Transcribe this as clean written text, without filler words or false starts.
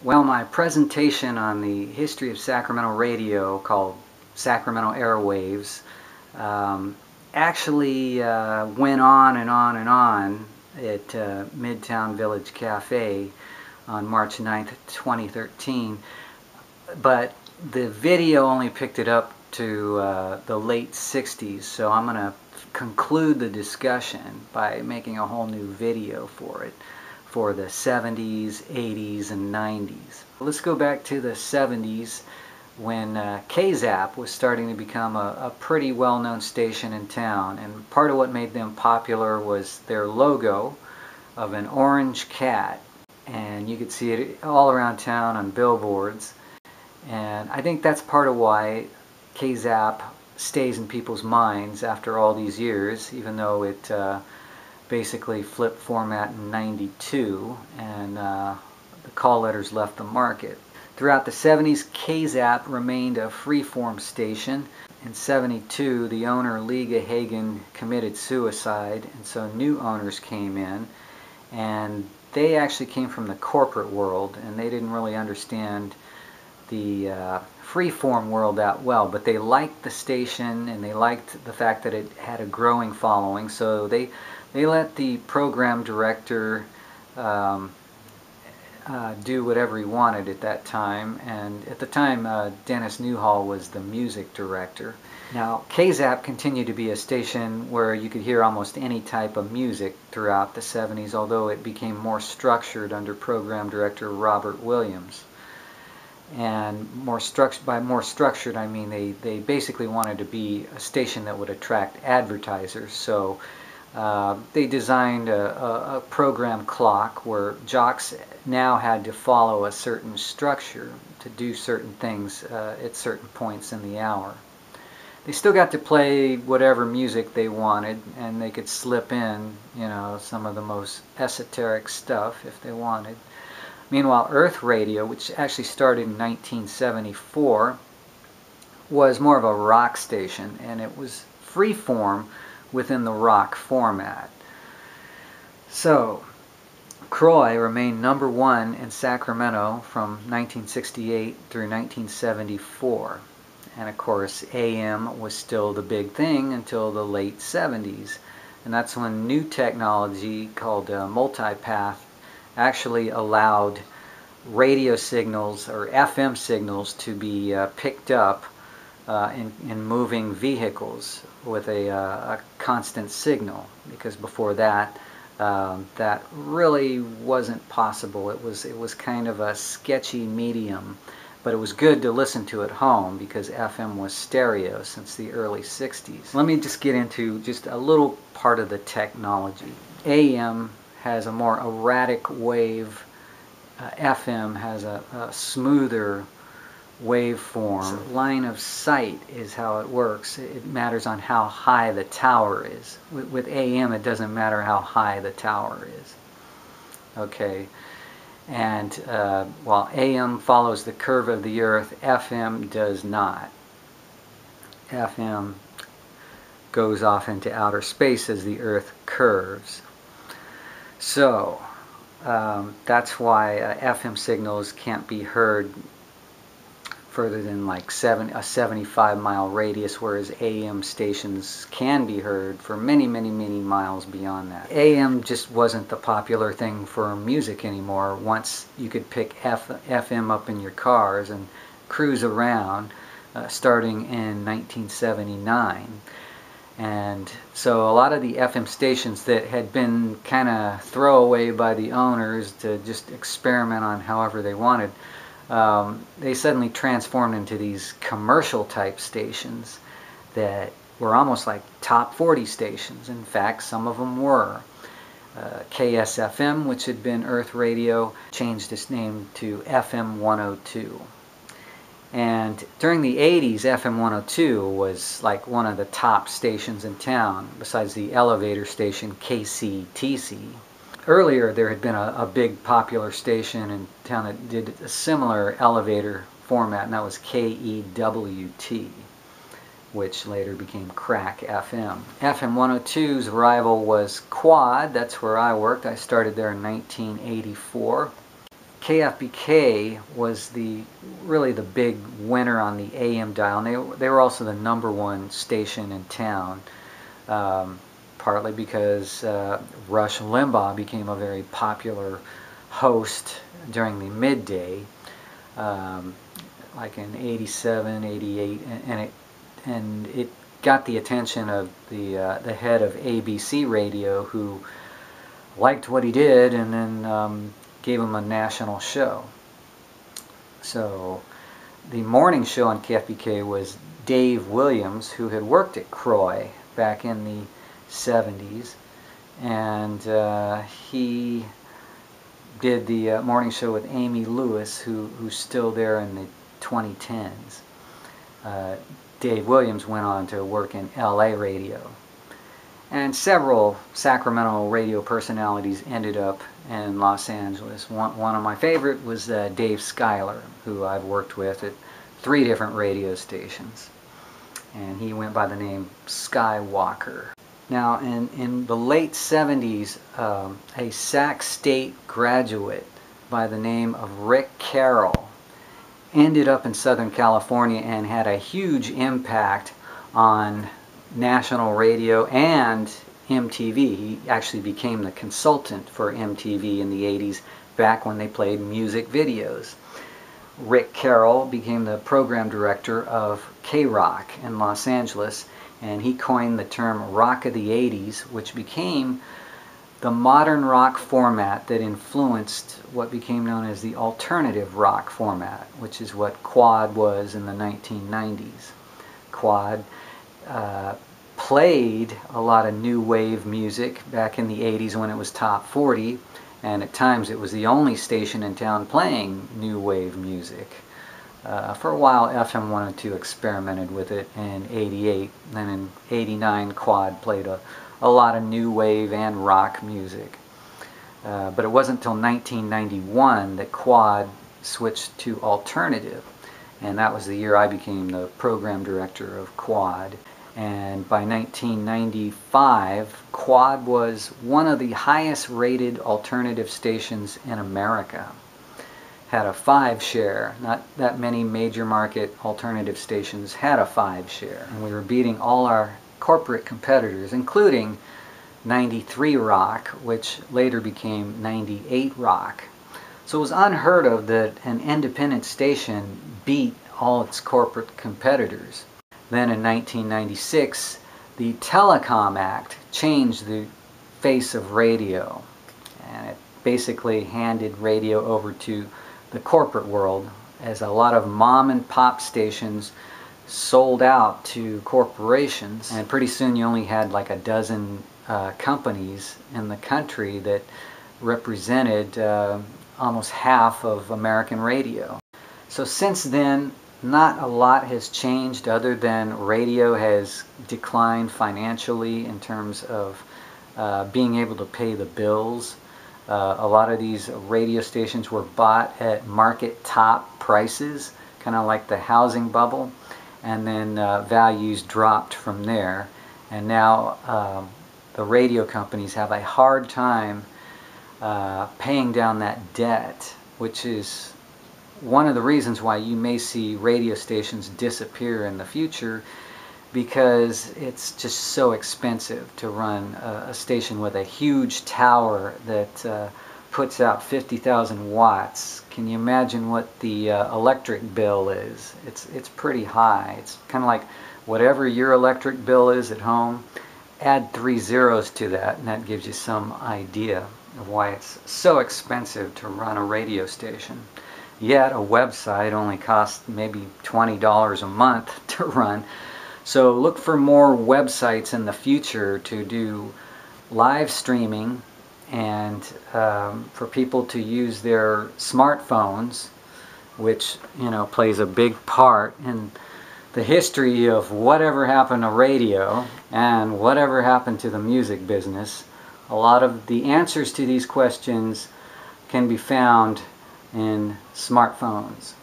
Well, my presentation on the history of Sacramento radio, called Sacramento Airwaves, actually went on and on and on at Midtown Village Cafe on March 9th, 2013. But the video only picked it up to the late 60s, so I'm going to conclude the discussion by making a whole new video for it, for the 70s, 80s, and 90s. Let's go back to the 70s when KZAP was starting to become a pretty well-known station in town, and part of what made them popular was their logo of an orange cat, and you could see it all around town on billboards. And I think that's part of why KZAP stays in people's minds after all these years, even though it basically flipped format in '92 and the call letters left the market. Throughout the 70s, KZAP remained a freeform station. In '72, the owner, Liga Hagen, committed suicide, and so new owners came in, and they actually came from the corporate world, and they didn't really understand the freeform world that well, but they liked the station and they liked the fact that it had a growing following, so they let the program director do whatever he wanted at that time. And at the time, Dennis Newhall was the music director. Now, KZAP continued to be a station where you could hear almost any type of music throughout the 70s, although it became more structured under program director Robert Williams. And by more structured, I mean they basically wanted to be a station that would attract advertisers. So they designed a program clock where jocks now had to follow a certain structure to do certain things at certain points in the hour. They still got to play whatever music they wanted, and they could slip in, you know, some of the most esoteric stuff if they wanted. Meanwhile, Earth Radio, which actually started in 1974, was more of a rock station, and it was freeform within the rock format. So, Croy remained #1 in Sacramento from 1968 through 1974. And of course, AM was still the big thing until the late 70s. And that's when new technology called multipath actually allowed radio signals, or FM signals, to be picked up in moving vehicles with a constant signal, because before that that really wasn't possible. It was kind of a sketchy medium, but it was good to listen to at home because FM was stereo since the early 60s. Let me just get into just a little part of the technology. AM has a more erratic wave. FM has a smoother waveform. So line of sight is how it works. It matters on how high the tower is. With AM, it doesn't matter how high the tower is. Okay, and while AM follows the curve of the Earth, FM does not. FM goes off into outer space as the Earth curves. So that's why FM signals can't be heard further than like a 75-mile radius, whereas AM stations can be heard for many, many, many miles beyond that. AM just wasn't the popular thing for music anymore once you could pick FM up in your cars and cruise around, starting in 1979. And so a lot of the FM stations that had been kind of throwaway by the owners to just experiment on however they wanted, they suddenly transformed into these commercial type stations that were almost like top 40 stations. In fact, some of them were. KSFM, which had been Earth Radio, changed its name to FM 102. And during the 80s, FM 102 was like one of the top stations in town, besides the elevator station KCTC. Earlier, there had been a big popular station in town that did a similar elevator format, and that was KEWT, which later became Crack FM. FM 102's rival was KWOD. That's where I worked. I started there in 1984. KFBK was really the big winner on the AM dial, and they were also the #1 station in town, partly because Rush Limbaugh became a very popular host during the midday, like in '87, '88, and it got the attention of the head of ABC Radio, who liked what he did, and then gave him a national show. So the morning show on KFBK was Dave Williams, who had worked at Croy back in the '70s, and he did the morning show with Amy Lewis, who's still there in the 2010s. Dave Williams went on to work in LA radio. And several Sacramento radio personalities ended up in Los Angeles. One of my favorite was Dave Schuyler, who I've worked with at 3 different radio stations. And he went by the name Skywalker. Now, in the late '70s, a Sac State graduate by the name of Rick Carroll ended up in Southern California and had a huge impact on national radio and MTV. He actually became the consultant for MTV in the '80s, back when they played music videos. Rick Carroll became the program director of K-Rock in Los Angeles, and he coined the term Rock of the '80s, which became the modern rock format that influenced what became known as the alternative rock format, which is what KWOD was in the 1990s. KWOD played a lot of new wave music back in the '80s when it was top 40, and at times it was the only station in town playing new wave music. For a while, FM 102 experimented with it in '88, then in '89 KWOD played a lot of new wave and rock music. But it wasn't until 1991 that KWOD switched to alternative, and that was the year I became the program director of KWOD. And by 1995, KWOD was one of the highest rated alternative stations in America. Had a 5 share. Not that many major market alternative stations had a 5 share. And we were beating all our corporate competitors, including 93 Rock, which later became 98 Rock. So it was unheard of that an independent station beat all its corporate competitors. Then in 1996, the Telecom Act changed the face of radio, and it basically handed radio over to the corporate world, as a lot of mom and pop stations sold out to corporations, and pretty soon you only had like a dozen companies in the country that represented almost half of American radio. So since then, not a lot has changed, other than radio has declined financially in terms of being able to pay the bills. A lot of these radio stations were bought at market top prices, kind of like the housing bubble, and then values dropped from there. And now the radio companies have a hard time paying down that debt, which is one of the reasons why you may see radio stations disappear in the future, because it's just so expensive to run a station with a huge tower that puts out 50,000 watts. Can you imagine what the electric bill is? It's pretty high. It's kind of like whatever your electric bill is at home, add 3 zeros to that, and that gives you some idea of why it's so expensive to run a radio station. Yet a website only costs maybe $20 a month to run. So look for more websites in the future to do live streaming, and for people to use their smartphones, which plays a big part in the history of whatever happened to radio and whatever happened to the music business. A lot of the answers to these questions can be found in smartphones.